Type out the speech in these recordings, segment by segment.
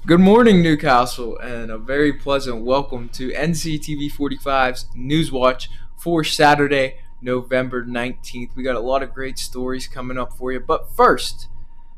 Good morning, Newcastle, and a very pleasant welcome to Nctv45's Newswatch for Saturday, November 19th. We got a lot of great stories coming up for you, but first,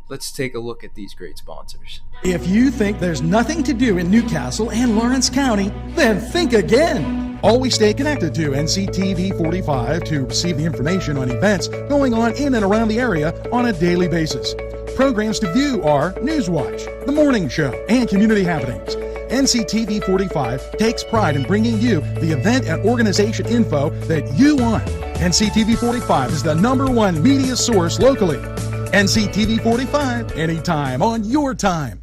let's take a look at these great sponsors. If you think there's nothing to do in Newcastle and Lawrence County, then think again. Always stay connected to NCTV45 to receive the information on events going on in and around the area on a daily basis. Programs to view are Newswatch, The Morning Show, and Community Happenings. NCTV45 takes pride in bringing you the event and organization info that you want. NCTV45 is the #1 media source locally. NCTV45, anytime on your time.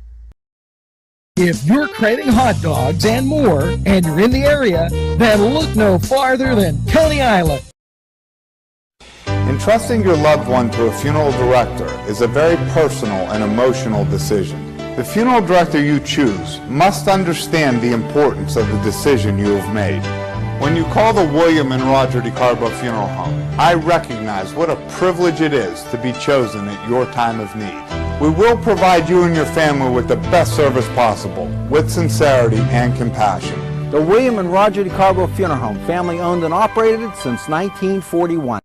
If you're craving hot dogs and more, and you're in the area, then look no farther than Coney Island. Entrusting your loved one to a funeral director is a very personal and emotional decision. The funeral director you choose must understand the importance of the decision you have made. When you call the William and Roger DeCarbo Funeral Home, I recognize what a privilege it is to be chosen at your time of need. We will provide you and your family with the best service possible, with sincerity and compassion. The William and Roger DeCarbo Funeral Home, family owned and operated since 1941.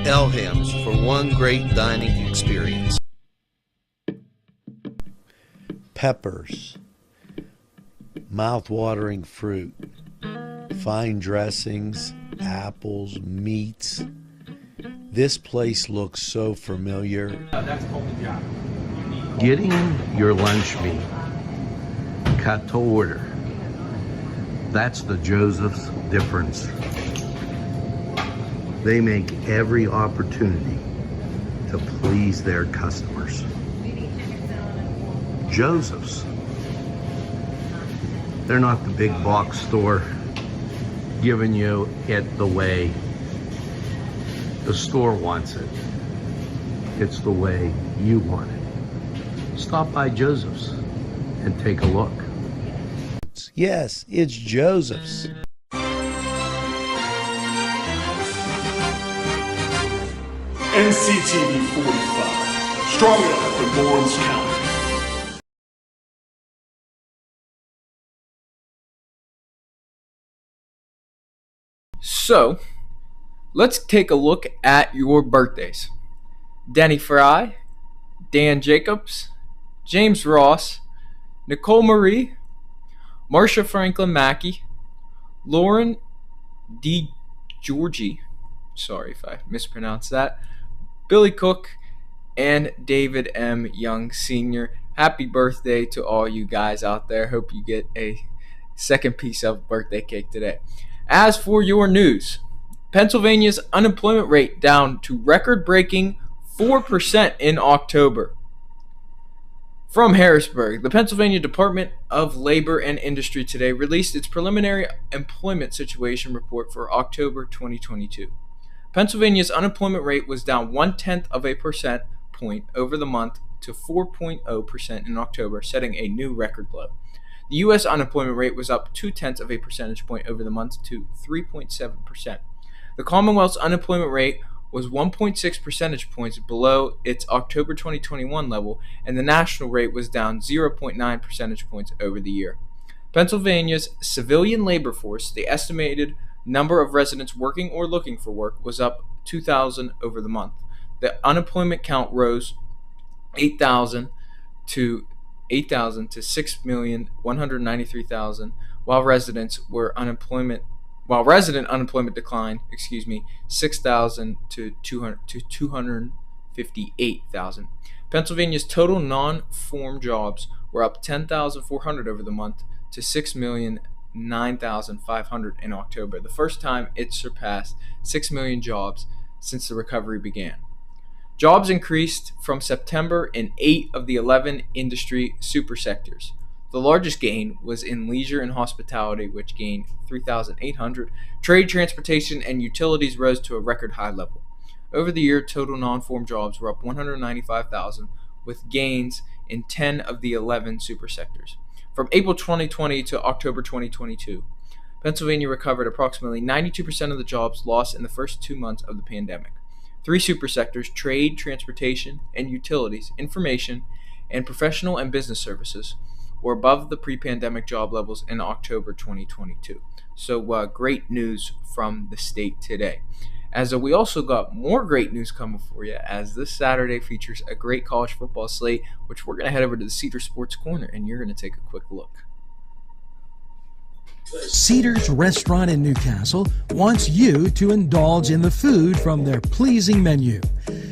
Elham's for one great dining experience. Peppers, mouth-watering fruit, fine dressings, apples, meats. This place looks so familiar. Getting your lunch meat cut to order. That's the Joseph's difference. They make every opportunity to please their customers. Joseph's. They're not the big box store giving you it the way the store wants it. It's the way you want it. Stop by Joseph's and take a look. Yes, it's Joseph's. Nctv45, strong enough for Lawrence County. So, let's take a look at your birthdays. Denny Fry, Dan Jacobs, James Ross, Nicole Marie, Marsha Franklin Mackey, Lauren D. Georgie, sorry if I mispronounced that, Billy Cook, and David M. Young Sr. Happy birthday to all you guys out there. Hope you get a second piece of birthday cake today. As for your news, Pennsylvania's unemployment rate down to record-breaking 4% in October. From Harrisburg, the Pennsylvania Department of Labor and Industry today released its preliminary employment situation report for October 2022. Pennsylvania's unemployment rate was down 0.1 of a percent point over the month to 4.0% in October, setting a new record low. The U.S. unemployment rate was up 0.2 of a percentage point over the month to 3.7%. The Commonwealth's unemployment rate was 1.6 percentage points below its October 2021 level, and the national rate was down 0.9 percentage points over the year. Pennsylvania's civilian labor force, the estimated number of residents working or looking for work, was up 2,000 over the month. The unemployment count rose 8,000 to 6,193,000, while resident unemployment declined, 6,000 to 258,000. Pennsylvania's total non-farm jobs were up 10,400 over the month to 6,009,500 in October, the first time it surpassed 6 million jobs since the recovery began. Jobs increased from September in 8 of the 11 industry supersectors. The The largest gain was in leisure and hospitality, which gained 3,800. Trade, transportation, and utilities rose to a record high level. Over the year, total non-farm jobs were up 195,000, with gains in 10 of the 11 super sectors. From April 2020 to October 2022, Pennsylvania recovered approximately 92% of the jobs lost in the first 2 months of the pandemic. 3 super sectors, trade, transportation, and utilities, information, and professional and business services, were above the pre-pandemic job levels in October 2022. So great news from the state today. As we also got more great news coming for you, as this Saturday features a great college football slate, which we're going to head over to the Cedar Sports Corner, and you're going to take a quick look. Cedar's Restaurant in Newcastle wants you to indulge in the food from their pleasing menu.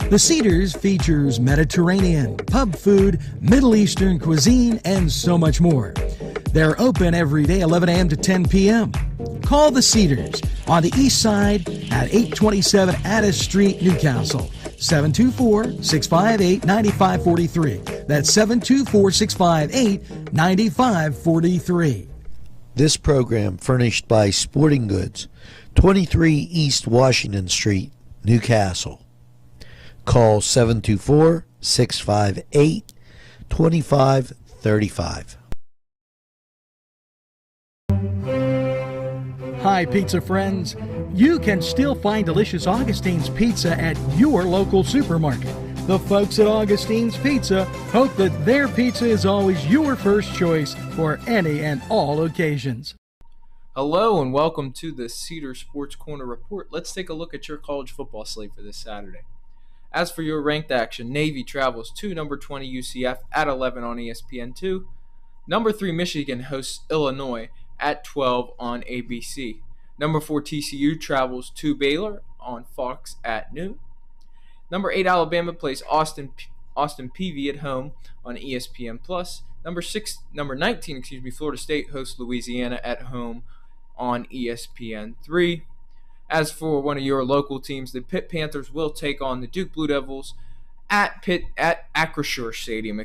The Cedars features Mediterranean, pub food, Middle Eastern cuisine, and so much more. They're open every day, 11 a.m. to 10 p.m. Call the Cedars on the east side at 827 Addis Street, Newcastle. 724-658-9543. That's 724-658-9543. This program furnished by Sporting Goods, 23 East Washington Street, Newcastle. Call 724-658-2535. Hi, pizza friends. You can still find delicious Augustine's Pizza at your local supermarket. The folks at Augustine's Pizza hope that their pizza is always your first choice for any and all occasions. Hello and welcome to the Cedar Sports Corner Report. Let's take a look at your college football slate for this Saturday. As for your ranked action, Navy travels to number 20 UCF at 11 on ESPN2. Number 3 Michigan hosts Illinois at 12 on ABC. Number 4 TCU travels to Baylor on Fox at noon. Number 8 Alabama plays Austin Peay at home on ESPN+. Number 19 Florida State hosts Louisiana at home on ESPN3. As for one of your local teams, the Pitt Panthers will take on the Duke Blue Devils at Acrisure Stadium,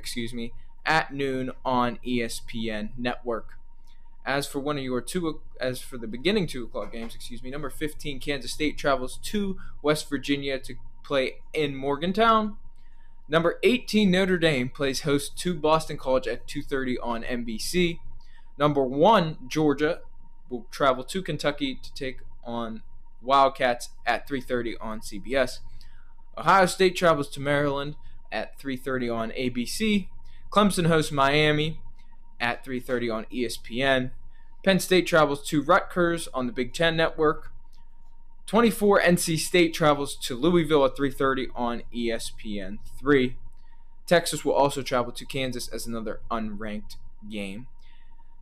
at noon on ESPN Network. As for the beginning 2 o'clock games, number 15 Kansas State travels to West Virginia to play in Morgantown. Number 18 Notre Dame plays host to Boston College at 2:30 on NBC. Number 1 Georgia will travel to Kentucky to take on Wildcats at 3:30 on CBS. Ohio State travels to Maryland at 3:30 on ABC. Clemson hosts Miami at 3:30 on ESPN. Penn State travels to Rutgers on the Big Ten Network. 24 NC State travels to Louisville at 3:30 on ESPN3. Texas will also travel to Kansas as another unranked game.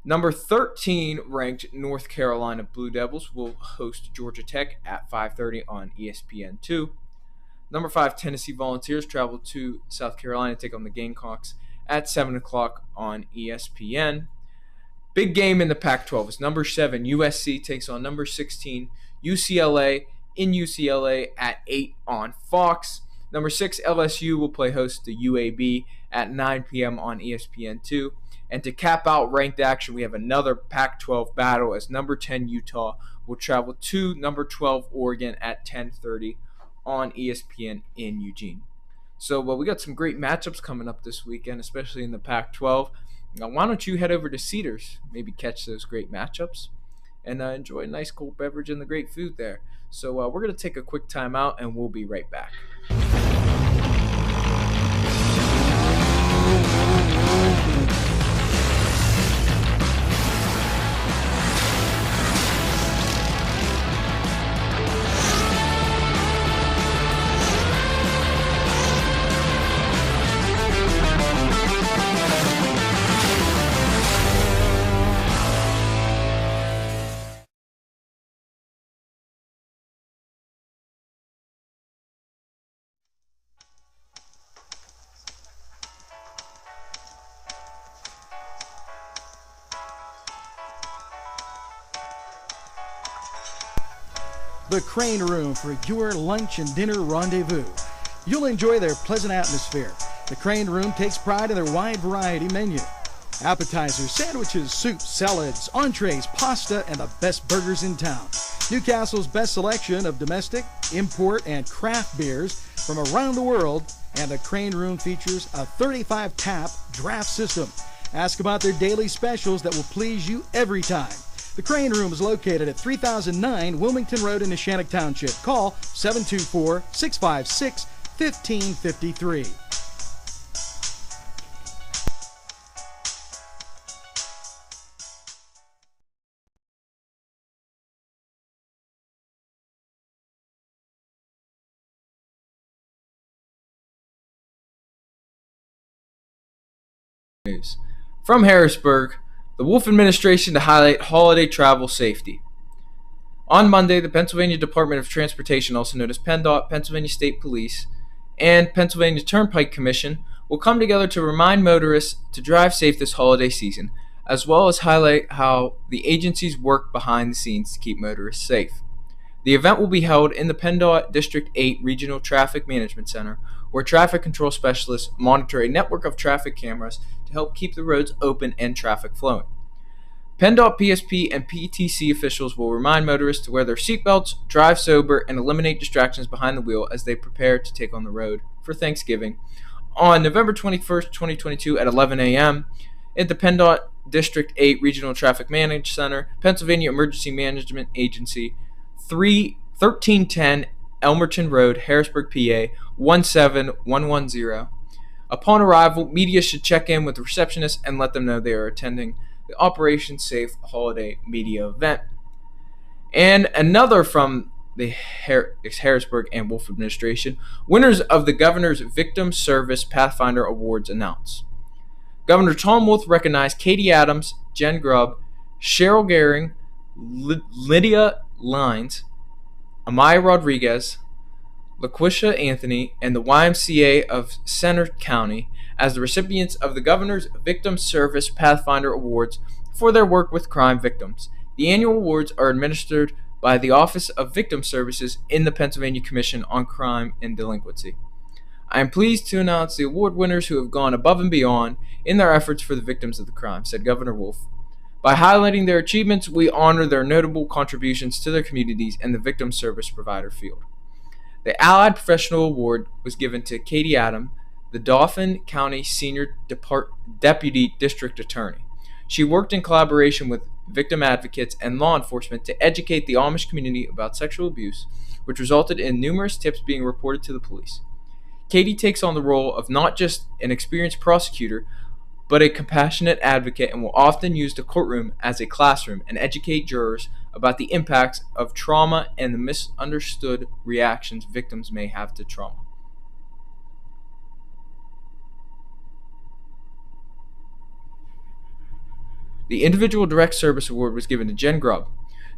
Number 13 ranked North Carolina Blue Devils will host Georgia Tech at 5:30 on ESPN2. Number 5 Tennessee Volunteers travel to South Carolina to take on the Gamecocks at 7 o'clock on ESPN. Big game in the Pac-12 is number 7 USC takes on number 16 UCLA in UCLA at 8 on Fox. Number 6 LSU will play host to UAB at 9 p.m. on ESPN2. And to cap out ranked action, we have another Pac-12 battle as number 10 Utah will travel to number 12 Oregon at 10:30 on ESPN in Eugene. So we got some great matchups coming up this weekend, especially in the Pac-12. Now, why don't you head over to Cedars, maybe catch those great matchups, and enjoy a nice cold beverage and the great food there. So we're going to take a quick time out, and we'll be right back. The Crane Room for your lunch and dinner rendezvous. You'll enjoy their pleasant atmosphere. The Crane Room takes pride in their wide variety menu. Appetizers, sandwiches, soups, salads, entrees, pasta, and the best burgers in town. Newcastle's best selection of domestic, import, and craft beers from around the world, and the Crane Room features a 35-tap draft system. Ask about their daily specials that will please you every time. The Crane Room is located at 3009 Wilmington Road in Neshannock Township. Call 724-656-1553. News. From Harrisburg, the Wolf administration to highlight holiday travel safety. On Monday, the Pennsylvania Department of Transportation, also known as PennDOT, Pennsylvania State Police, and Pennsylvania Turnpike Commission will come together to remind motorists to drive safe this holiday season, as well as highlight how the agencies work behind the scenes to keep motorists safe. The event will be held in the PennDOT District 8 Regional Traffic Management Center, where traffic control specialists monitor a network of traffic cameras to help keep the roads open and traffic flowing. PennDOT, PSP, and PTC officials will remind motorists to wear their seatbelts, drive sober, and eliminate distractions behind the wheel as they prepare to take on the road for Thanksgiving. On November 21st, 2022 at 11 a.m., at the PennDOT District 8 Regional Traffic Management Center, Pennsylvania Emergency Management Agency, 1310 Elmerton Road, Harrisburg, PA, 17110. Upon arrival, media should check in with the receptionist and let them know they are attending the Operation Safe Holiday Media event. And another from the Harrisburg and Wolf administration, winners of the Governor's Victim Service Pathfinder Awards announced. Governor Tom Wolf recognized Katie Adams, Jen Grubb, Cheryl Gehring, Lydia Lines, Amaya Rodriguez, LaQuisha Anthony, and the YMCA of Center County as the recipients of the Governor's Victim Service Pathfinder Awards for their work with crime victims. The annual awards are administered by the Office of Victim Services in the Pennsylvania Commission on Crime and Delinquency. I am pleased to announce the award winners who have gone above and beyond in their efforts for the victims of the crime, said Governor Wolf. By highlighting their achievements, we honor their notable contributions to their communities and the victim service provider field. The Allied Professional Award was given to Katie Adam, the Dauphin County Senior Deputy District Attorney. She worked in collaboration with victim advocates and law enforcement to educate the Amish community about sexual abuse, which resulted in numerous tips being reported to the police. Katie takes on the role of not just an experienced prosecutor, but a compassionate advocate, and will often use the courtroom as a classroom and educate jurors about the impacts of trauma and the misunderstood reactions victims may have to trauma. The Individual Direct Service Award was given to Jen Grubb,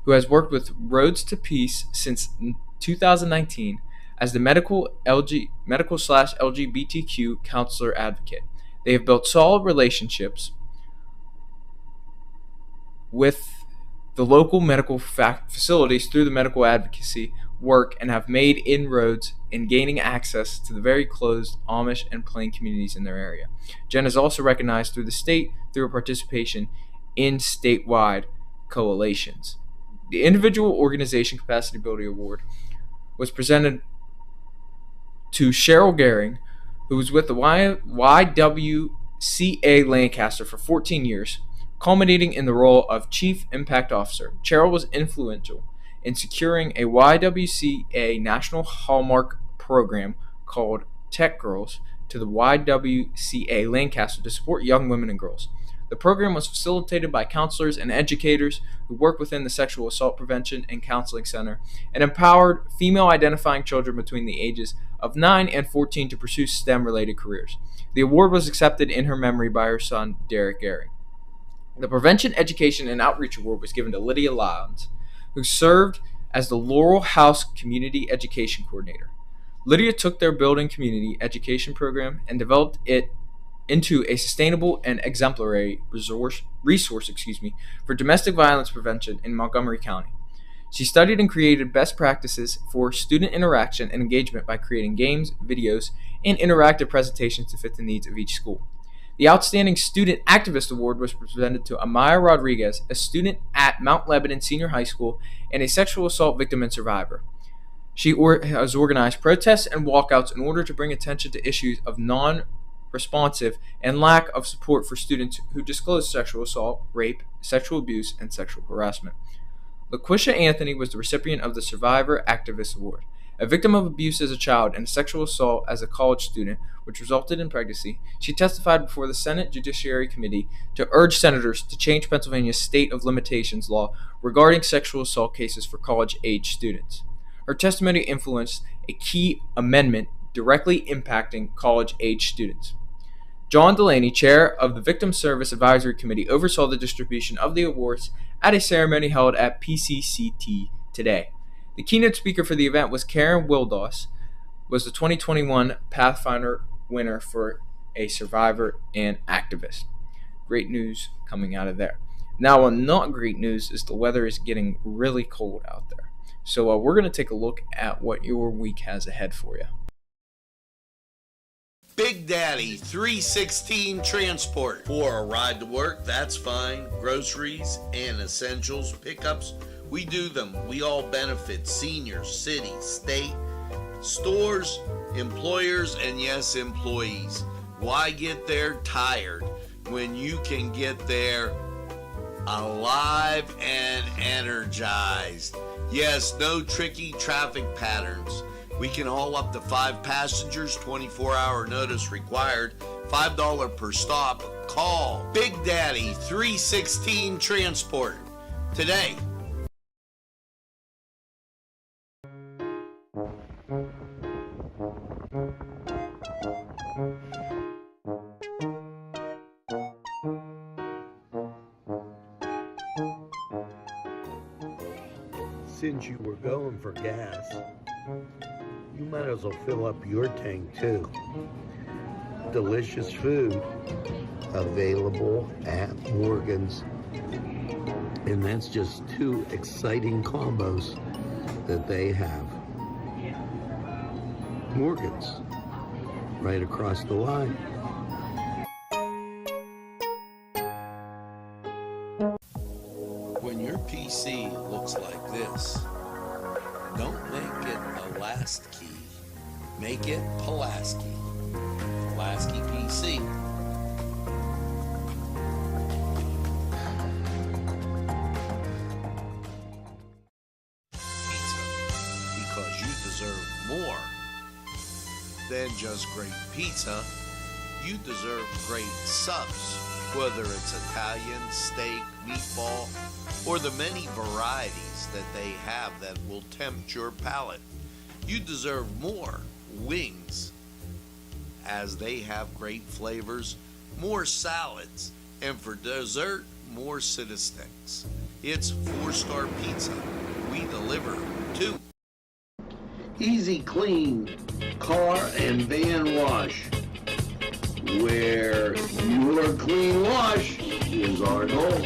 who has worked with Roads to Peace since 2019 as the medical/LGBTQ counselor advocate. They have built solid relationships with the local medical facilities through the medical advocacy work and have made inroads in gaining access to the very closed Amish and Plain communities in their area. Jen is also recognized through the state through her participation in statewide coalitions. The Individual Organization Capacity Building Award was presented to Cheryl Gehring, who was with the YWCA Lancaster for 14 years, culminating in the role of Chief Impact Officer. Cheryl was influential in securing a YWCA National Hallmark program called Tech Girls to the YWCA Lancaster to support young women and girls. The program was facilitated by counselors and educators who work within the Sexual Assault Prevention and Counseling Center and empowered female-identifying children between the ages of 9 and 14 to pursue STEM-related careers. The award was accepted in her memory by her son, Derek Gehring. The Prevention, Education, and Outreach Award was given to Lydia Lyons, who served as the Laurel House Community Education Coordinator. Lydia took their building community education program and developed it into a sustainable and exemplary resource for domestic violence prevention in Montgomery County. She studied and created best practices for student interaction and engagement by creating games, videos, and interactive presentations to fit the needs of each school. The Outstanding Student Activist Award was presented to Amaya Rodriguez, a student at Mount Lebanon Senior High School and a sexual assault victim and survivor. She has organized protests and walkouts in order to bring attention to issues of non-responsive and lack of support for students who disclose sexual assault, rape, sexual abuse, and sexual harassment. LaQuisha Anthony was the recipient of the Survivor Activist Award. A victim of abuse as a child and sexual assault as a college student, which resulted in pregnancy, she testified before the Senate Judiciary Committee to urge senators to change Pennsylvania's state of limitations law regarding sexual assault cases for college-age students. Her testimony influenced a key amendment directly impacting college-age students. John Delaney, chair of the Victim Service Advisory Committee, oversaw the distribution of the awards at a ceremony held at PCCT today. The keynote speaker for the event was Karen Wildos, was the 2021 Pathfinder winner for a survivor and activist. Great news coming out of there. Now, not great news is the weather is getting really cold out there. So we're going to take a look at what your week has ahead for you. Big Daddy 316 Transport. For a ride to work, that's fine. Groceries and essentials, pickups, we do them. We all benefit. Seniors, city, state, stores, employers, and yes, employees. Why get there tired when you can get there alive and energized? Yes, no tricky traffic patterns. We can haul up to 5 passengers, 24-hour notice required, $5 per stop. Call Big Daddy 316 Transport today. Since you were going for gas, you might as well fill up your tank too. Delicious food available at Morgan's. And that's just 2 exciting combos that they have. Morgan's, right across the line. When your PC looks like this, don't make it a last key. Make it Pulaski. Pulaski PC. Pizza. Because you deserve more than just great pizza. You deserve great subs. Whether it's Italian, steak, meatball, or the many varieties that they have that will tempt your palate. You deserve more wings, as they have great flavors, more salads, and for dessert, more Citi-Sticks. It's 4-star pizza. We deliver too. Easy Clean Car and Van Wash, where your clean wash is our goal.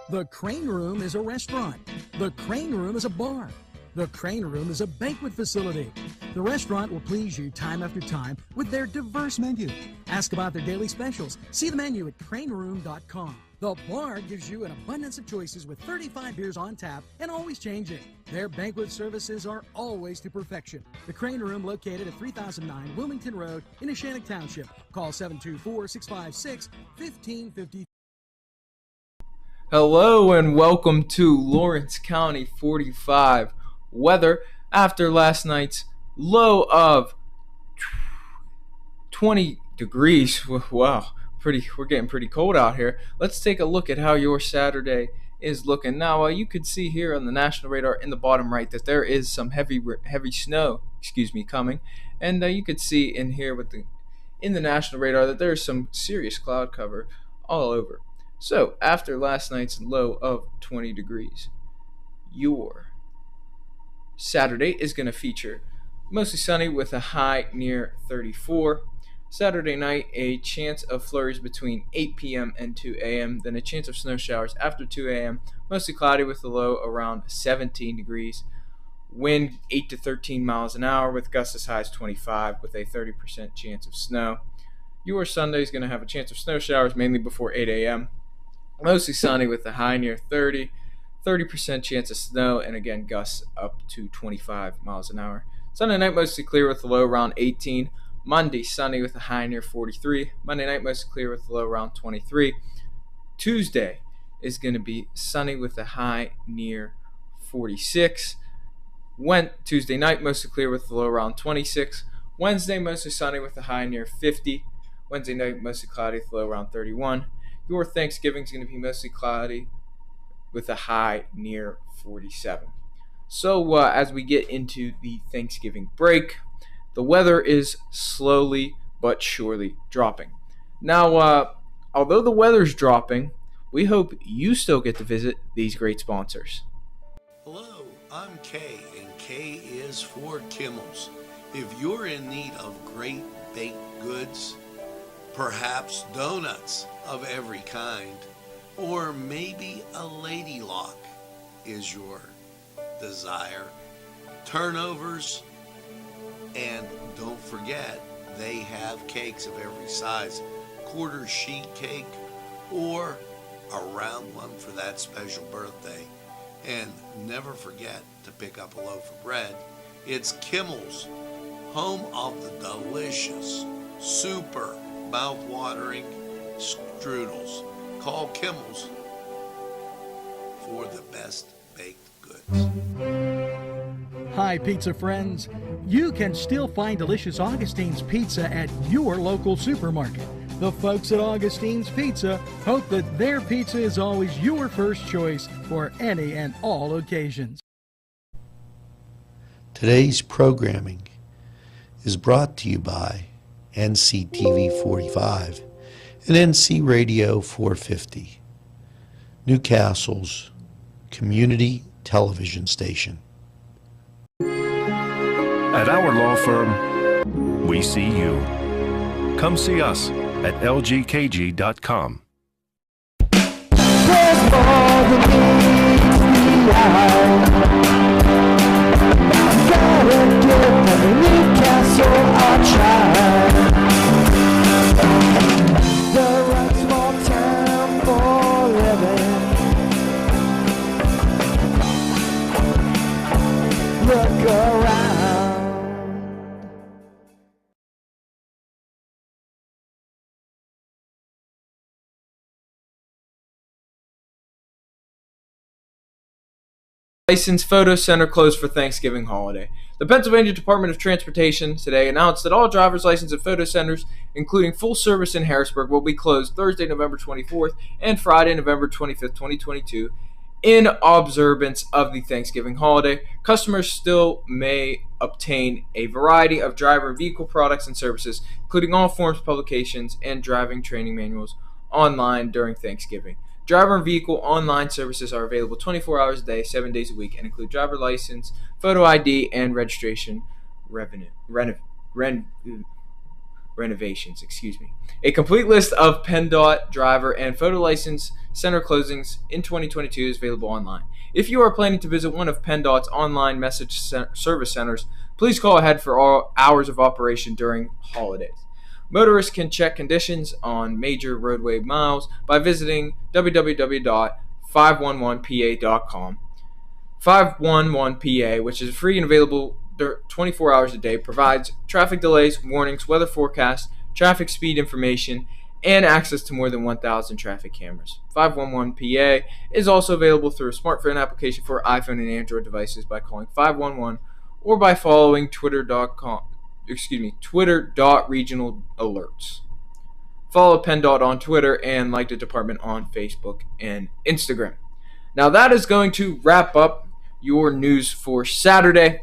The Crane Room is a restaurant. The Crane Room is a bar. The Crane Room is a banquet facility. The restaurant will please you time after time with their diverse menu. Ask about their daily specials. See the menu at craneroom.com. The bar gives you an abundance of choices with 35 beers on tap and always changing. Their banquet services are always to perfection. The Crane Room, located at 3009 Wilmington Road in Neshannock Township. Call 724-656-1550. Hello and welcome to Lawrence County 45 weather after last night's low of 20 degrees. Wow, we're getting pretty cold out here. Let's take a look at how your Saturday is looking. Now, you could see here on the national radar in the bottom right that there is some heavy snow, coming, and you could see in here in the national radar that there's some serious cloud cover all over. So, after last night's low of 20 degrees, your Saturday is going to feature mostly sunny with a high near 34. Saturday night, a chance of flurries between 8 p.m. and 2 a.m., then a chance of snow showers after 2 a.m., mostly cloudy with a low around 17 degrees. Wind 8 to 13 miles an hour with gusts as high as 25 with a 30% chance of snow. Your Sunday is going to have a chance of snow showers mainly before 8 a.m. Mostly sunny with a high near 30, 30% chance of snow, and again gusts up to 25 miles an hour. Sunday night mostly clear with a low around 18. Monday sunny with a high near 43. Monday night mostly clear with a low around 23. Tuesday is going to be sunny with a high near 46. Tuesday night mostly clear with a low around 26. Wednesday mostly sunny with a high near 50. Wednesday night mostly cloudy with a low around 31. Your Thanksgiving is going to be mostly cloudy with a high near 47. So as we get into the Thanksgiving break, the weather is slowly but surely dropping. Now, although the weather's dropping, we hope you still get to visit these great sponsors. Hello, I'm Kay, and K is for Kimmel's. If you're in need of great baked goods, perhaps donuts of every kind, or maybe a lady lock is your desire, turnovers, and don't forget, they have cakes of every size, quarter sheet cake or a round one for that special birthday. And never forget to pick up a loaf of bread. It's Kimmel's, home of the delicious, super mouth-watering strudels. Call Kimmel's for the best baked goods. Hi, pizza friends. You can still find delicious Augustine's Pizza at your local supermarket. The folks at Augustine's Pizza hope that their pizza is always your first choice for any and all occasions. Today's programming is brought to you by Nctv45 and NC Radio 450, Newcastle's community television station. At our law firm, we see you. Come see us at lgkg.com. There's more than meets the eye. Gotta give every Newcastle a try. The right small town for living. Look around. Licensed photo center closed for Thanksgiving holiday. The Pennsylvania Department of Transportation today announced that all driver's license and photo centers, including full service in Harrisburg, will be closed Thursday, November 24th and Friday, November 25th, 2022, in observance of the Thanksgiving holiday. Customers still may obtain a variety of driver and vehicle products and services, including all forms of publications and driving training manuals, online during Thanksgiving. Driver and vehicle online services are available 24 hours a day, 7 days a week, and include driver license, photo ID, and registration renovations. A complete list of PennDOT driver and photo license center closings in 2022 is available online. If you are planning to visit one of PennDOT's online message service centers, please call ahead for all hours of operation during holidays. Motorists can check conditions on major roadway miles by visiting www.511pa.com. 511PA, which is free and available 24 hours a day, provides traffic delays, warnings, weather forecasts, traffic speed information, and access to more than 1,000 traffic cameras. 511PA is also available through a smartphone application for iPhone and Android devices by calling 511 or by following Twitter.regional alerts. Follow PennDOT on Twitter and like the department on Facebook and Instagram. Now that is going to wrap up your news for Saturday.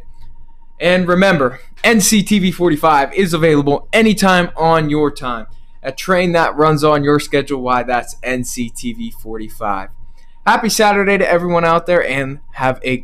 And remember, Nctv45 is available anytime on your time. A train that runs on your schedule, why that's Nctv45. Happy Saturday to everyone out there and have a